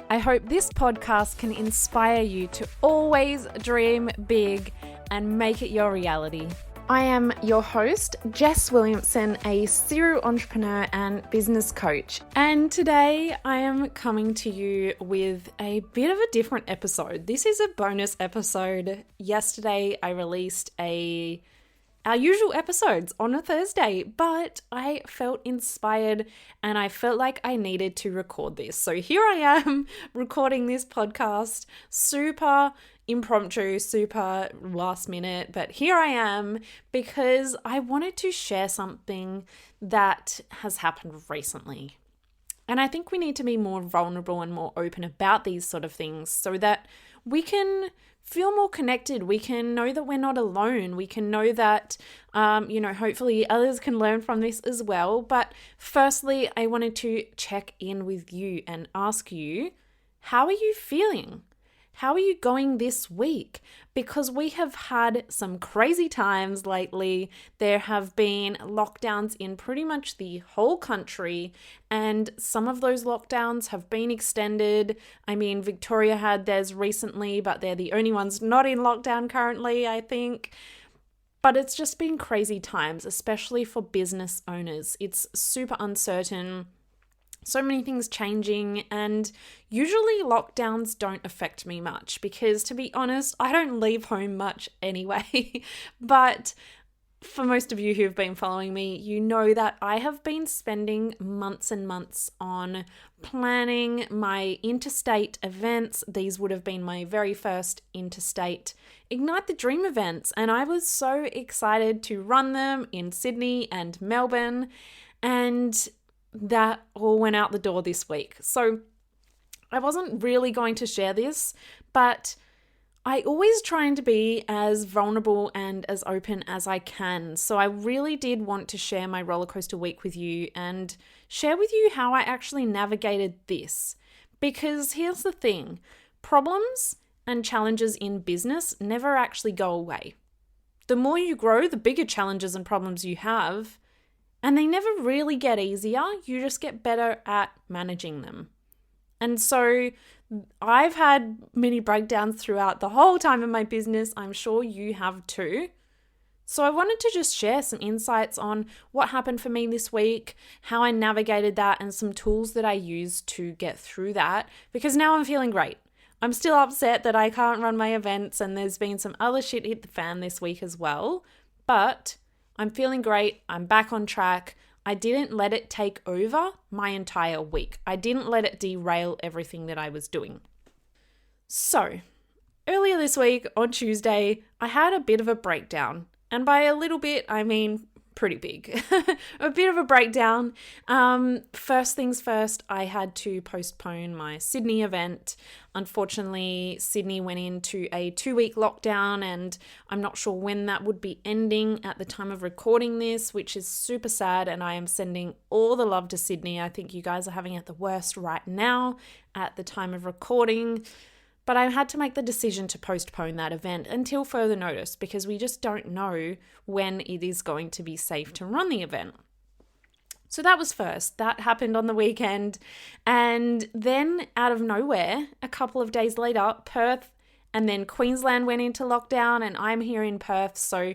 I hope this podcast can inspire you to always dream big and make it your reality. I am your host, Jess Williamson, a serial entrepreneur and business coach. And today I am coming to you with a bit of a different episode. This is a bonus episode. Yesterday I released our usual episodes on a Thursday, but I felt inspired and I felt like I needed to record this. So here I am recording this podcast, super impromptu, super last minute, but here I am because I wanted to share something that has happened recently. And I think we need to be more vulnerable and more open about these sort of things so that we can feel more connected. We can know that we're not alone. We can know that, hopefully others can learn from this as well. But firstly, I wanted to check in with you and ask you, how are you feeling? How are you going this week? Because we have had some crazy times lately. There have been lockdowns in pretty much the whole country, and some of those lockdowns have been extended. I mean, Victoria had theirs recently, but they're the only ones not in lockdown currently, I think. But it's just been crazy times, especially for business owners. It's super uncertain. So many things changing, and usually lockdowns don't affect me much because, to be honest, I don't leave home much anyway. But for most of you who have been following me, you know that I have been spending months and months on planning my interstate events. These would have been my very first interstate Ignite the Dream events, and I was so excited to run them in Sydney and Melbourne, and that all went out the door this week. So I wasn't really going to share this, but I always try to be as vulnerable and as open as I can. So I really did want to share my rollercoaster week with you and share with you how I actually navigated this. Because here's the thing, problems and challenges in business never actually go away. The more you grow, the bigger challenges and problems you have. And they never really get easier, you just get better at managing them. And so I've had many breakdowns throughout the whole time of my business. I'm sure you have too. So I wanted to just share some insights on what happened for me this week, how I navigated that, and some tools that I used to get through that, because now I'm feeling great. I'm still upset that I can't run my events, and there's been some other shit hit the fan this week as well, but I'm feeling great. I'm back on track. I didn't let it take over my entire week. I didn't let it derail everything that I was doing. So, earlier this week on Tuesday, I had a bit of a breakdown. And by a little bit, I mean pretty big. A bit of a breakdown. First things first, I had to postpone my Sydney event. Unfortunately, Sydney went into a 2-week lockdown, and I'm not sure when that would be ending at the time of recording this, which is super sad, and I am sending all the love to Sydney. I think you guys are having it the worst right now at the time of recording. But I had to make the decision to postpone that event until further notice because we just don't know when it is going to be safe to run the event. So that was first. That happened on the weekend. And then out of nowhere, a couple of days later, Perth and then Queensland went into lockdown, and I'm here in Perth. So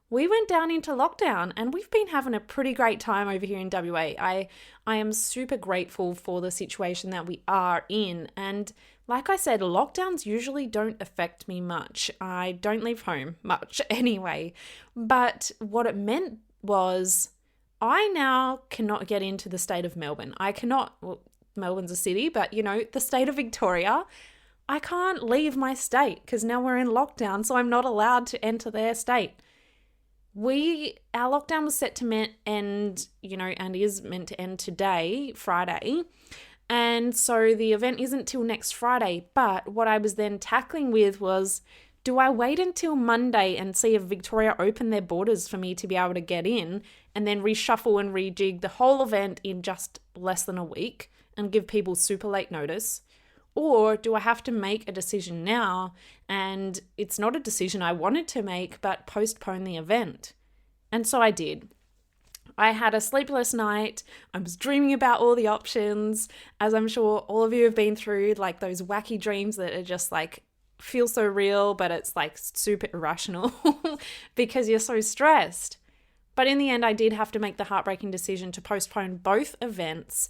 we went down into lockdown, and we've been having a pretty great time over here in WA. I am super grateful for the situation that we are in. And like I said, lockdowns usually don't affect me much. I don't leave home much anyway. But what it meant was I now cannot get into the state of Melbourne. I cannot, well, Melbourne's a city, but the state of Victoria, I can't leave my state because now we're in lockdown, so I'm not allowed to enter their state. Our lockdown was set to end, and is meant to end today, Friday. And so the event isn't till next Friday. But what I was then tackling with was, do I wait until Monday and see if Victoria open their borders for me to be able to get in, and then reshuffle and rejig the whole event in just less than a week and give people super late notice? Or do I have to make a decision now, and it's not a decision I wanted to make, but postpone the event? And so I did. I had a sleepless night. I was dreaming about all the options, as I'm sure all of you have been through, like those wacky dreams that are just like feel so real, but it's like super irrational because you're so stressed. But in the end, I did have to make the heartbreaking decision to postpone both events.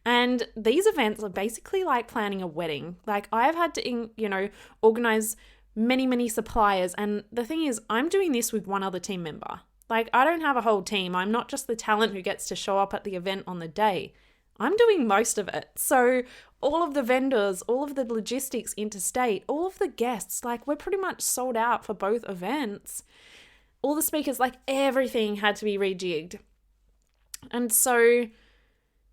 And these events are basically like planning a wedding. Like I've had to, organize many suppliers. And the thing is, I'm doing this with one other team member. Like I don't have a whole team. I'm not just the talent who gets to show up at the event on the day. I'm doing most of it. So all of the vendors, all of the logistics interstate, all of the guests, like we're pretty much sold out for both events. All the speakers, like everything had to be rejigged. And so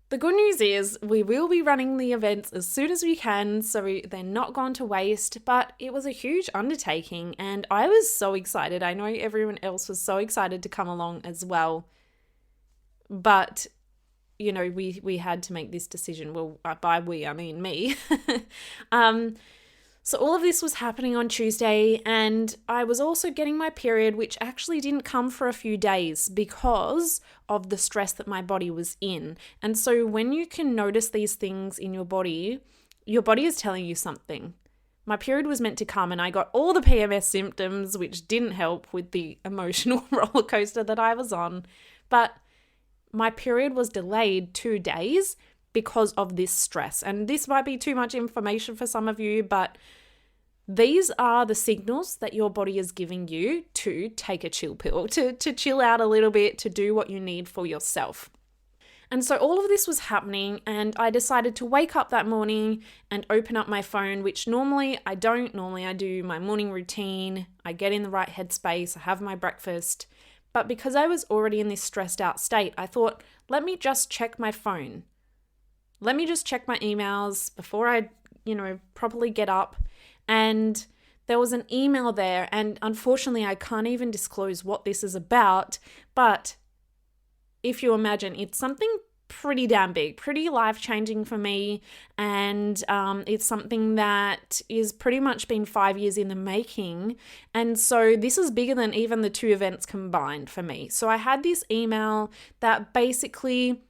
the good news is we will be running the events as soon as we can, so they're not gone to waste, but it was a huge undertaking and I was so excited. I know everyone else was so excited to come along as well. But, we had to make this decision. Well, by we, I mean me. So all of this was happening on Tuesday and I was also getting my period, which actually didn't come for a few days because of the stress that my body was in. And so when you can notice these things in your body is telling you something. My period was meant to come and I got all the PMS symptoms, which didn't help with the emotional roller coaster that I was on. But my period was delayed 2 days because of this stress. And this might be too much information for some of you, but these are the signals that your body is giving you to take a chill pill, to chill out a little bit, to do what you need for yourself. And so all of this was happening and I decided to wake up that morning and open up my phone, which normally I don't. Normally I do my morning routine, I get in the right headspace, I have my breakfast. But because I was already in this stressed out state, I thought, let me just check my phone. Let me just check my emails before I, properly get up. And there was an email there. And unfortunately, I can't even disclose what this is about. But if you imagine, it's something pretty damn big, pretty life-changing for me. And it's something that is pretty much been 5 years in the making. And so this is bigger than even the 2 events combined for me. So I had this email that basically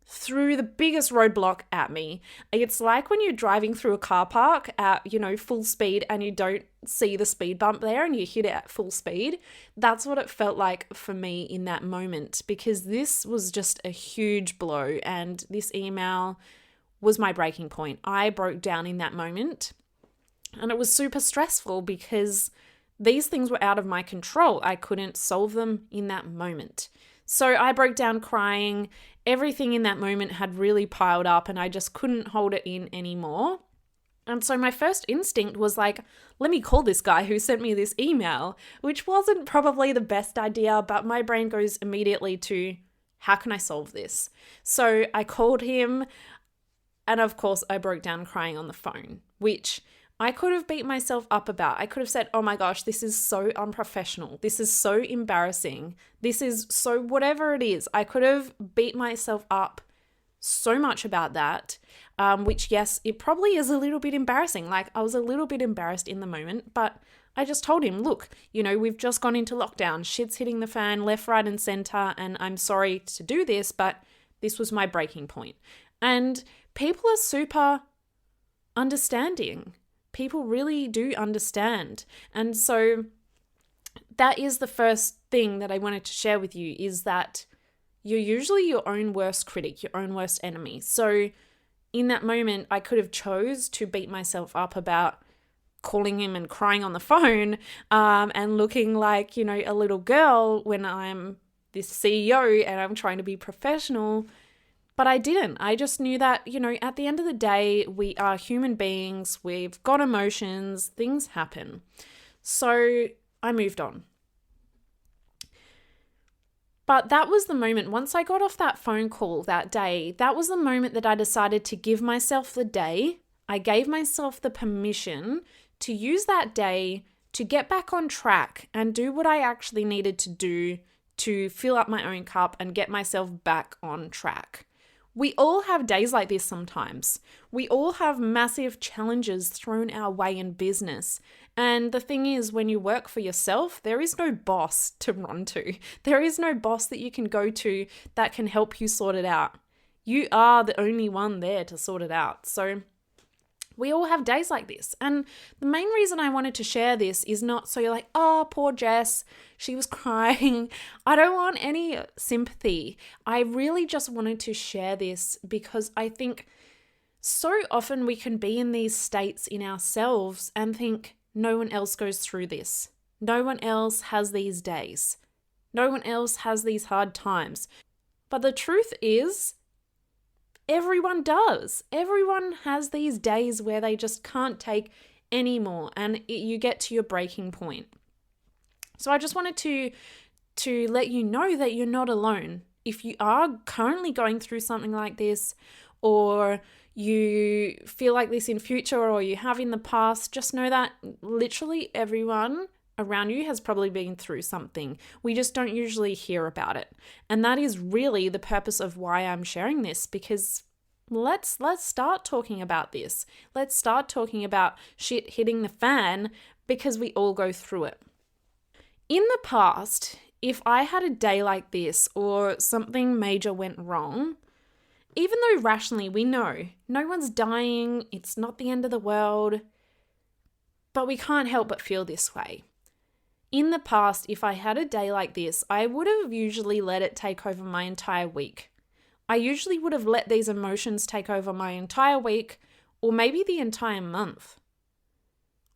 threw the biggest roadblock at me. It's like when you're driving through a car park at, full speed and you don't see the speed bump there and you hit it at full speed. That's what it felt like for me in that moment, because this was just a huge blow and this email was my breaking point. I broke down in that moment and it was super stressful because these things were out of my control. I couldn't solve them in that moment. So I broke down crying. Everything in that moment had really piled up and I just couldn't hold it in anymore. And so my first instinct was like, let me call this guy who sent me this email, which wasn't probably the best idea, but my brain goes immediately to, how can I solve this? So I called him and of course I broke down crying on the phone, which I could have beat myself up about. I could have said, oh my gosh, this is so unprofessional. This is so embarrassing. This is so whatever it is. I could have beat myself up so much about that, which yes, it probably is a little bit embarrassing. Like I was a little bit embarrassed in the moment, but I just told him, look, we've just gone into lockdown. Shit's hitting the fan left, right, and center. And I'm sorry to do this, but this was my breaking point. And people are super understanding. People really do understand. And so that is the first thing that I wanted to share with you, is that you're usually your own worst critic, your own worst enemy. So in that moment, I could have chose to beat myself up about calling him and crying on the phone and looking like, a little girl when I'm this CEO and I'm trying to be professional. But I didn't. I just knew that, at the end of the day, we are human beings. We've got emotions. Things happen. So I moved on. But that was the moment, once I got off that phone call that day, that was the moment that I decided to give myself the day. I gave myself the permission to use that day to get back on track and do what I actually needed to do to fill up my own cup and get myself back on track. We all have days like this sometimes. We all have massive challenges thrown our way in business. And the thing is, when you work for yourself, there is no boss to run to. There is no boss that you can go to that can help you sort it out. You are the only one there to sort it out. So we all have days like this. And the main reason I wanted to share this is not so you're like, oh, poor Jess, she was crying. I don't want any sympathy. I really just wanted to share this because I think so often we can be in these states in ourselves and think no one else goes through this. No one else has these days. No one else has these hard times. But the truth is, everyone does. Everyone has these days where they just can't take any more and you get to your breaking point. So I just wanted to let you know that you're not alone. If you are currently going through something like this, or you feel like this in future, or you have in the past, just know that literally everyone around you has probably been through something. We just don't usually hear about it. And that is really the purpose of why I'm sharing this, because let's start talking about this. Let's start talking about shit hitting the fan, because we all go through it. In the past, if I had a day like this or something major went wrong, even though rationally we know no one's dying, it's not the end of the world, but we can't help but feel this way. In the past, if I had a day like this, I would have usually let it take over my entire week. I usually would have let these emotions take over my entire week, or maybe the entire month.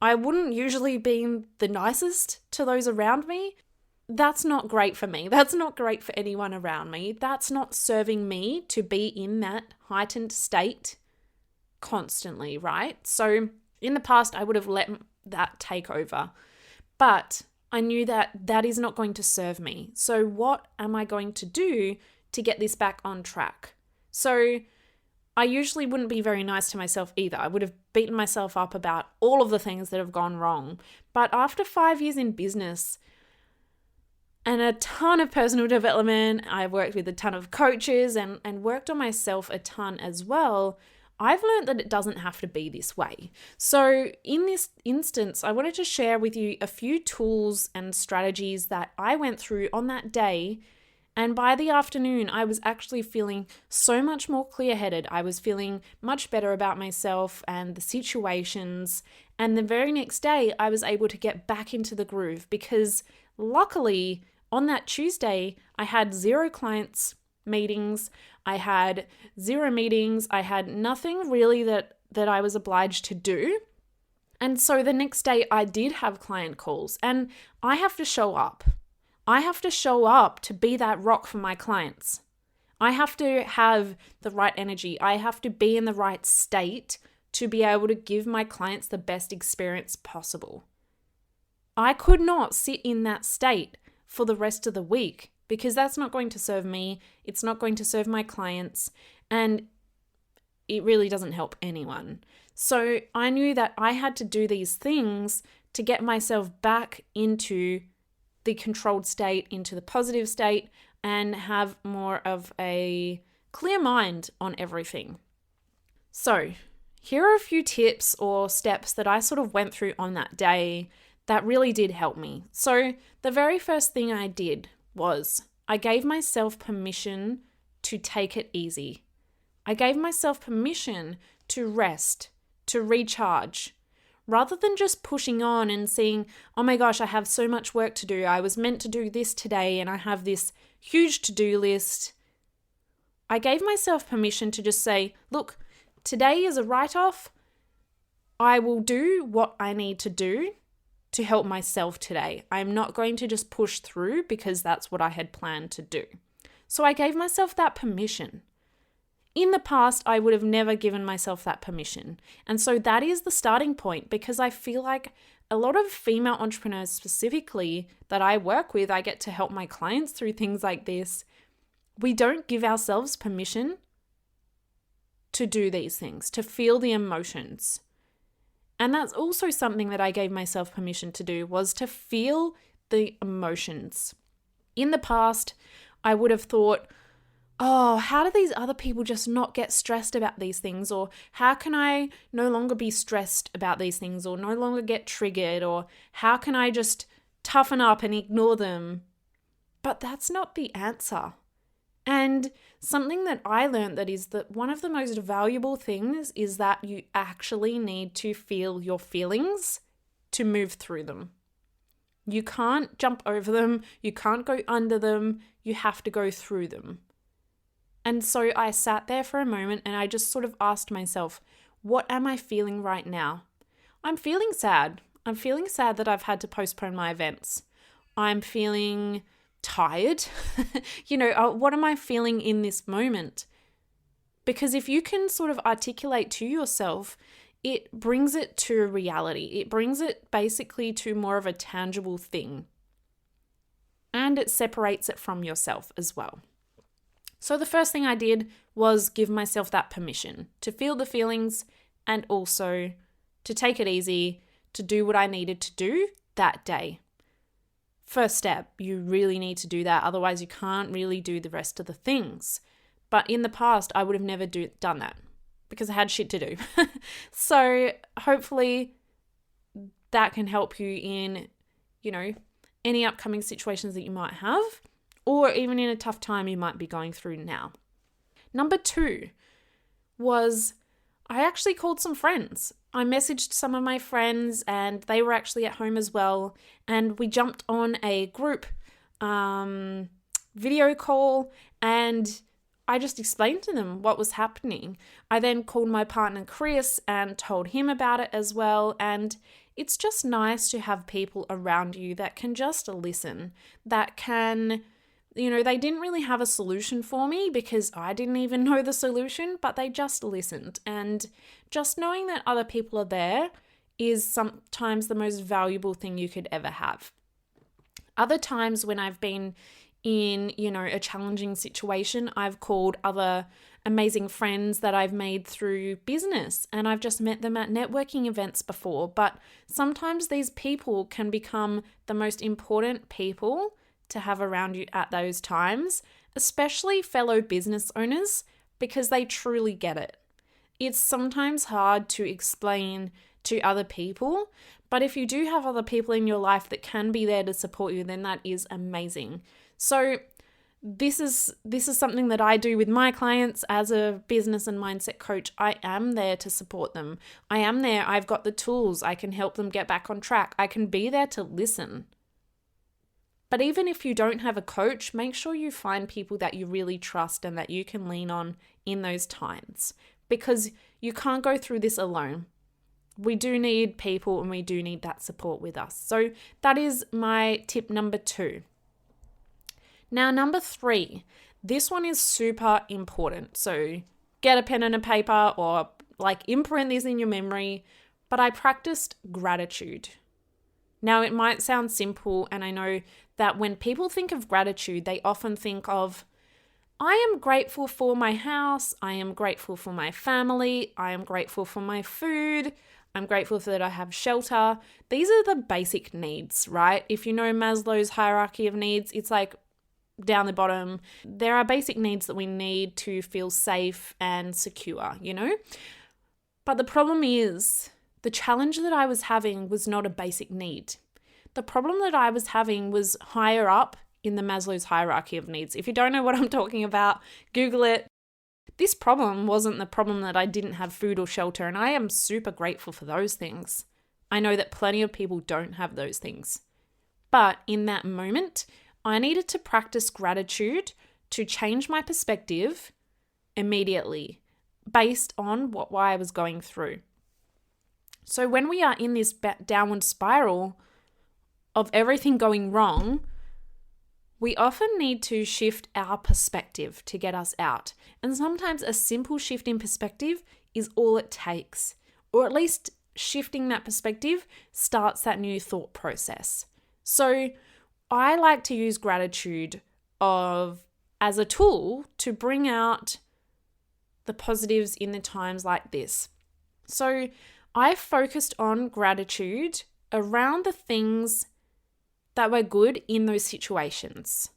I wouldn't usually be the nicest to those around me. That's not great for me. That's not great for anyone around me. That's not serving me to be in that heightened state constantly, right? So in the past, I would have let that take over. But I knew that that is not going to serve me. So what am I going to do to get this back on track? So I usually wouldn't be very nice to myself either. I would have beaten myself up about all of the things that have gone wrong. But after 5 years in business and a ton of personal development, I've worked with a ton of coaches and worked on myself a ton as well, I've learned that it doesn't have to be this way. So in this instance, I wanted to share with you a few tools and strategies that I went through on that day. And by the afternoon, I was actually feeling so much more clear-headed. I was feeling much better about myself and the situations. And the very next day, I was able to get back into the groove because luckily on that Tuesday, I had 0 clients meetings. I had 0 meetings. I had nothing really that I was obliged to do. And so the next day I did have client calls, and I have to show up. I have to show up to be that rock for my clients. I have to have the right energy. I have to be in the right state to be able to give my clients the best experience possible. I could not sit in that state for the rest of the week because that's not going to serve me. It's not going to serve my clients, and it really doesn't help anyone. So I knew that I had to do these things to get myself back into the controlled state, into the positive state, and have more of a clear mind on everything. So here are a few tips or steps that I sort of went through on that day that really did help me. So the very first thing I did was I gave myself permission to take it easy. I gave myself permission to rest, to recharge, rather than just pushing on and seeing, oh my gosh, I have so much work to do. I was meant to do this today and I have this huge to-do list. I gave myself permission to just say, look, today is a write-off. I will do what I need to do to help myself today. I'm not going to just push through because that's what I had planned to do. So I gave myself that permission. In the past, I would have never given myself that permission. And so that is the starting point, because I feel like a lot of female entrepreneurs specifically that I work with, I get to help my clients through things like this. We don't give ourselves permission to do these things, to feel the emotions. And that's also something that I gave myself permission to do, was to feel the emotions. In the past, I would have thought, oh, how do these other people just not get stressed about these things? Or how can I no longer be stressed about these things or no longer get triggered? Or how can I just toughen up and ignore them? But that's not the answer. And something that I learned that is that one of the most valuable things is that you actually need to feel your feelings to move through them. You can't jump over them. You can't go under them. You have to go through them. And so I sat there for a moment and I just sort of asked myself, what am I feeling right now? I'm feeling sad. I'm feeling sad that I've had to postpone my events. I'm feeling tired. What am I feeling in this moment? Because if you can sort of articulate to yourself, it brings it to reality. It brings it basically to more of a tangible thing. And it separates it from yourself as well. So the first thing I did was give myself that permission to feel the feelings and also to take it easy, to do what I needed to do that day. First step, you really need to do that. Otherwise, you can't really do the rest of the things. But in the past, I would have never done that because I had shit to do. So hopefully that can help you in, any upcoming situations that you might have, or even in a tough time you might be going through now. Number 2 was I actually called some friends. I messaged some of my friends and they were actually at home as well. And we jumped on a group video call and I just explained to them what was happening. I then called my partner Chris and told him about it as well. And it's just nice to have people around you that can just listen, that can, they didn't really have a solution for me because I didn't even know the solution, but they just listened. And just knowing that other people are there is sometimes the most valuable thing you could ever have. Other times when I've been in, a challenging situation, I've called other amazing friends that I've made through business and I've just met them at networking events before. But sometimes these people can become the most important people to have around you at those times, especially fellow business owners, because they truly get it. It's sometimes hard to explain to other people, but if you do have other people in your life that can be there to support you, then that is amazing. So this is something that I do with my clients as a business and mindset coach. I am there to support them. I am there. I've got the tools. I can help them get back on track. I can be there to listen. But even if you don't have a coach, make sure you find people that you really trust and that you can lean on in those times, because you can't go through this alone. We do need people and we do need that support with us. So that is my tip number 2. Now, number 3, this one is super important. So get a pen and a paper or imprint this in your memory, but I practiced gratitude. Now, it might sound simple, and I know that when people think of gratitude, they often think of, I am grateful for my house, I am grateful for my family, I am grateful for my food, I'm grateful that I have shelter. These are the basic needs, right? If you know Maslow's hierarchy of needs, it's down the bottom. There are basic needs that we need to feel safe and secure, But the problem is, the challenge that I was having was not a basic need. The problem that I was having was higher up in the Maslow's hierarchy of needs. If you don't know what I'm talking about, Google it. This problem wasn't the problem that I didn't have food or shelter, and I am super grateful for those things. I know that plenty of people don't have those things. But in that moment, I needed to practice gratitude to change my perspective immediately based on what I was going through. So when we are in this downward spiral of everything going wrong, we often need to shift our perspective to get us out. And sometimes a simple shift in perspective is all it takes, or at least shifting that perspective starts that new thought process. So I like to use gratitude as a tool to bring out the positives in the times like this. So I focused on gratitude around the things that were good in those situations.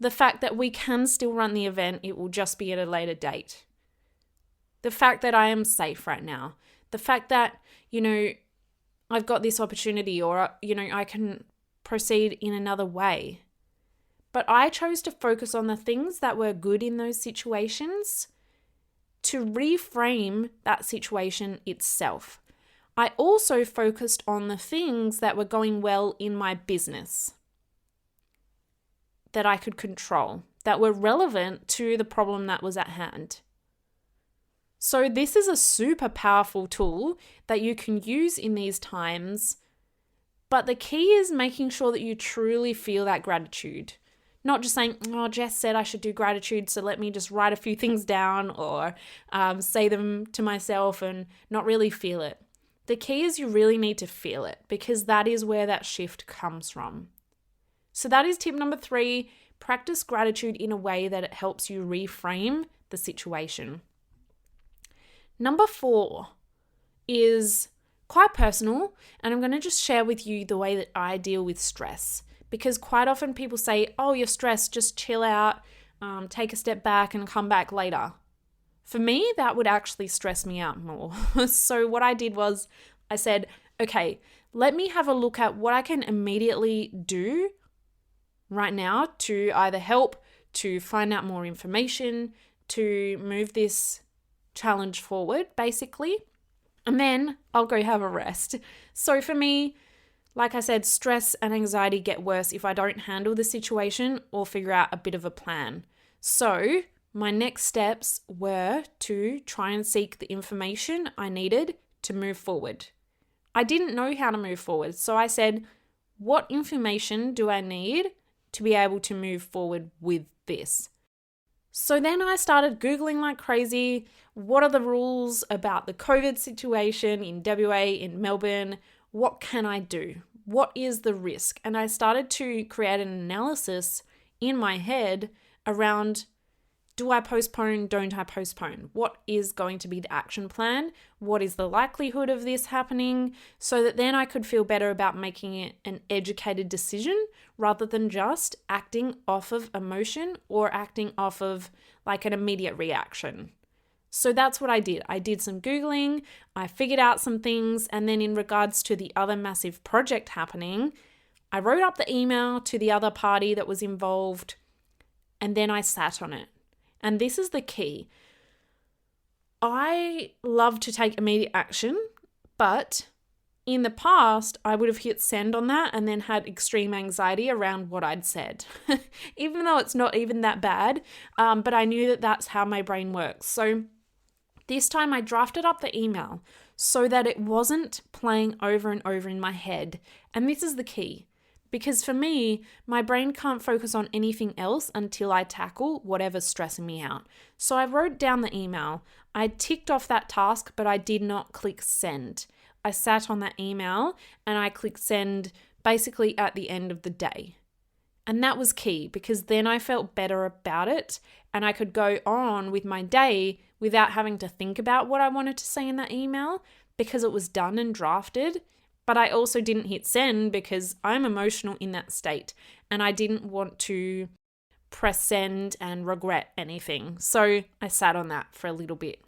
The fact that we can still run the event, it will just be at a later date. The fact that I am safe right now. The fact that, I've got this opportunity, or, I can proceed in another way. But I chose to focus on the things that were good in those situations to reframe that situation itself. I also focused on the things that were going well in my business that I could control, that were relevant to the problem that was at hand. So this is a super powerful tool that you can use in these times, but the key is making sure that you truly feel that gratitude. Not just saying, oh, Jess said I should do gratitude, so let me just write a few things down or say them to myself and not really feel it. The key is you really need to feel it, because that is where that shift comes from. So that is tip number 3, practice gratitude in a way that it helps you reframe the situation. Number 4 is quite personal, and I'm going to just share with you the way that I deal with stress. Because quite often people say, oh, you're stressed, just chill out, take a step back and come back later. For me, that would actually stress me out more. So what I did was I said, okay, let me have a look at what I can immediately do right now to either help, to find out more information, to move this challenge forward, basically. And then I'll go have a rest. So for me, like I said, stress and anxiety get worse if I don't handle the situation or figure out a bit of a plan. So my next steps were to try and seek the information I needed to move forward. I didn't know how to move forward, so I said, what information do I need to be able to move forward with this? So then I started Googling like crazy. What are the rules about the COVID situation in WA, in Melbourne? What can I do? What is the risk? And I started to create an analysis in my head around, do I postpone? Don't I postpone? What is going to be the action plan? What is the likelihood of this happening? So that then I could feel better about making it an educated decision rather than just acting off of emotion or acting off of like an immediate reaction. So that's what I did. I did some Googling, I figured out some things, and then in regards to the other massive project happening, I wrote up the email to the other party that was involved, and then I sat on it. And this is the key. I love to take immediate action, but in the past, I would have hit send on that and then had extreme anxiety around what I'd said, even though it's not even that bad. But I knew that that's how my brain works. So this time I drafted up the email so that it wasn't playing over and over in my head. And this is the key, because for me, my brain can't focus on anything else until I tackle whatever's stressing me out. So I wrote down the email. I ticked off that task, but I did not click send. I sat on that email and I clicked send basically at the end of the day. And that was key, because then I felt better about it and I could go on with my day without having to think about what I wanted to say in that email, because it was done and drafted. But I also didn't hit send because I'm emotional in that state and I didn't want to press send and regret anything. So I sat on that for a little bit.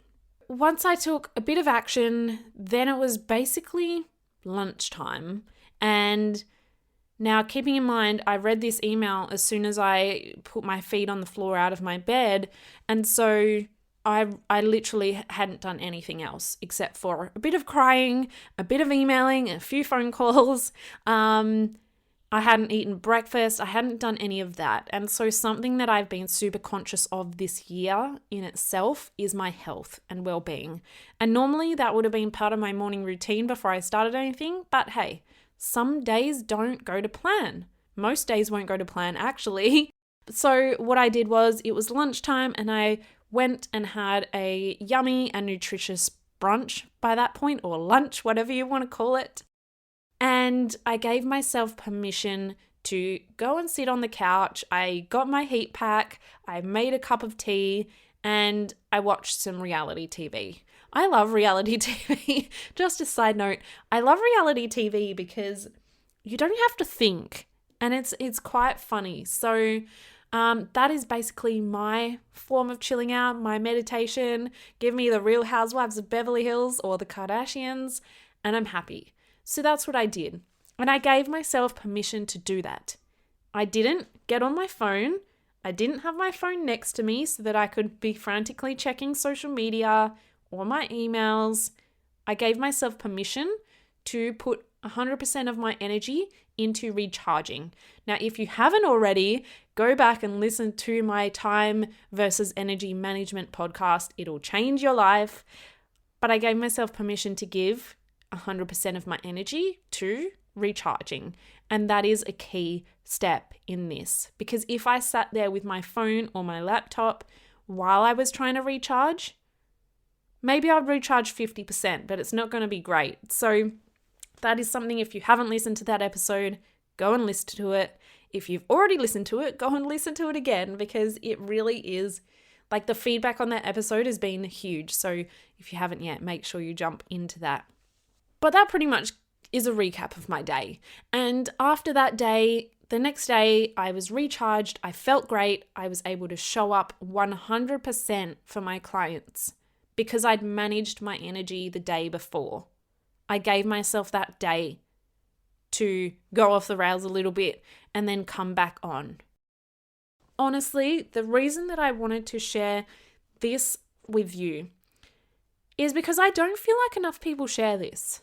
Once I took a bit of action, then it was basically lunchtime. And now, keeping in mind, I read this email as soon as I put my feet on the floor out of my bed. And so I literally hadn't done anything else except for a bit of crying, a bit of emailing, a few phone calls. I hadn't eaten breakfast. I hadn't done any of that. And so something that I've been super conscious of this year in itself is my health and well-being. And normally that would have been part of my morning routine before I started anything. But hey, some days don't go to plan. Most days won't go to plan, actually. So what I did was, it was lunchtime and I went and had a yummy and nutritious brunch by that point, or lunch, whatever you want to call it. And I gave myself permission to go and sit on the couch. I got my heat pack, I made a cup of tea, and I watched some reality TV. I love reality TV. Just a side note, I love reality TV because you don't have to think, and it's quite funny. So That is basically my form of chilling out, my meditation. Give me the Real Housewives of Beverly Hills or the Kardashians, and I'm happy. So that's what I did. And I gave myself permission to do that. I didn't get on my phone. I didn't have my phone next to me so that I could be frantically checking social media or my emails. I gave myself permission to put 100% of my energy into recharging. Now, if you haven't already, go back and listen to my time versus energy management podcast. It'll change your life. But I gave myself permission to give 100% of my energy to recharging. And that is a key step in this. Because if I sat there with my phone or my laptop while I was trying to recharge, maybe I'd recharge 50%, but it's not going to be great. So that is something, if you haven't listened to that episode, go and listen to it. If you've already listened to it, go and listen to it again, because it really is, like, the feedback on that episode has been huge. So if you haven't yet, make sure you jump into that. But that pretty much is a recap of my day. And after that day, the next day, I was recharged. I felt great. I was able to show up 100% for my clients because I'd managed my energy the day before. I gave myself that day to go off the rails a little bit and then come back on. Honestly, the reason that I wanted to share this with you is because I don't feel like enough people share this.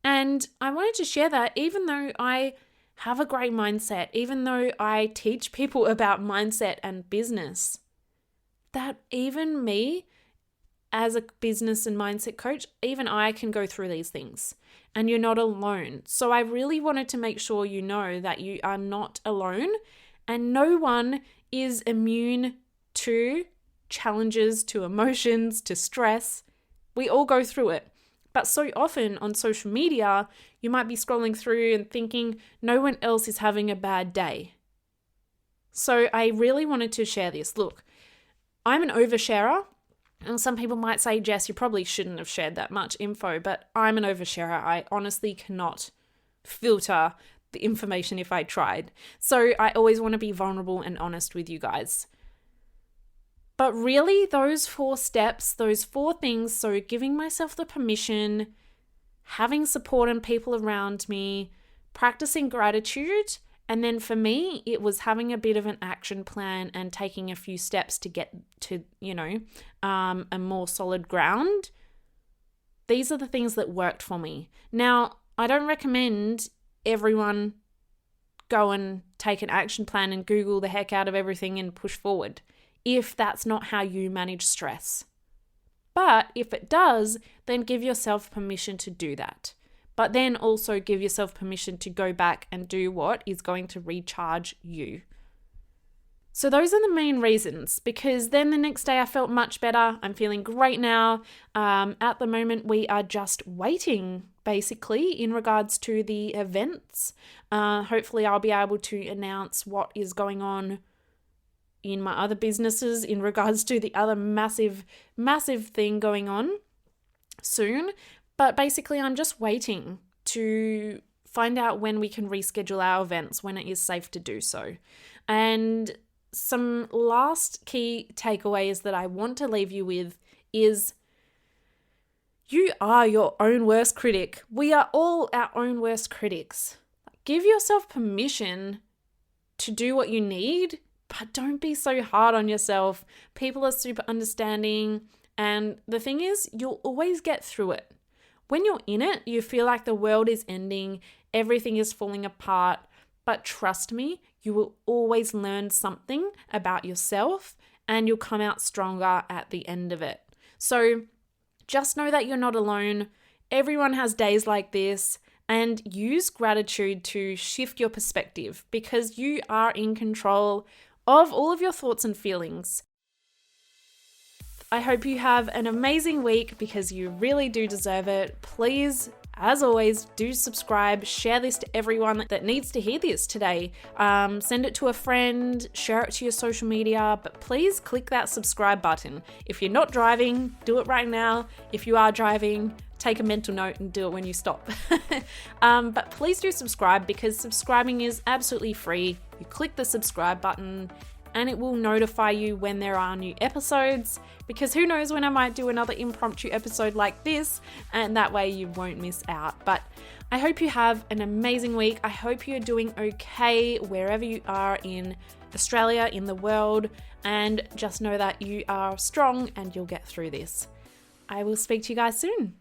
And I wanted to share that even though I have a great mindset, even though I teach people about mindset and business, that even me as a business and mindset coach, even I can go through these things and you're not alone. So I really wanted to make sure you know that you are not alone and no one is immune to challenges, to emotions, to stress. We all go through it. But so often on social media, you might be scrolling through and thinking no one else is having a bad day. So I really wanted to share this. Look, I'm an oversharer. And some people might say, Jess, you probably shouldn't have shared that much info, but I'm an oversharer. I honestly cannot filter the information if I tried. So I always want to be vulnerable and honest with you guys. But really, those 4 steps, those 4 things, so giving myself the permission, having support and people around me, practicing gratitude, and then for me, it was having a bit of an action plan and taking a few steps to get to, a more solid ground. These are the things that worked for me. Now, I don't recommend everyone go and take an action plan and Google the heck out of everything and push forward if that's not how you manage stress. But if it does, then give yourself permission to do that. But then also give yourself permission to go back and do what is going to recharge you. So those are the main reasons, because then the next day I felt much better. I'm feeling great now. At the moment, we are just waiting, basically, in regards to the events. Hopefully I'll be able to announce what is going on in my other businesses in regards to the other massive thing going on soon. But basically, I'm just waiting to find out when we can reschedule our events, when it is safe to do so. And some last key takeaways that I want to leave you with is you are your own worst critic. We are all our own worst critics. Give yourself permission to do what you need, but don't be so hard on yourself. People are super understanding. And the thing is, you'll always get through it. When you're in it, you feel like the world is ending, everything is falling apart. But trust me, you will always learn something about yourself and you'll come out stronger at the end of it. So just know that you're not alone. Everyone has days like this, and use gratitude to shift your perspective because you are in control of all of your thoughts and feelings. I hope you have an amazing week because you really do deserve it. Please, as always, do subscribe, share this to everyone that needs to hear this today. Send it to a friend, share it to your social media, but please click that subscribe button. If you're not driving, do it right now. If you are driving, take a mental note and do it when you stop. But please do subscribe, because subscribing is absolutely free. You click the subscribe button and it will notify you when there are new episodes, because who knows when I might do another impromptu episode like this, and that way you won't miss out. But I hope you have an amazing week. I hope you're doing okay wherever you are in Australia, in the world, and just know that you are strong and you'll get through this. I will speak to you guys soon.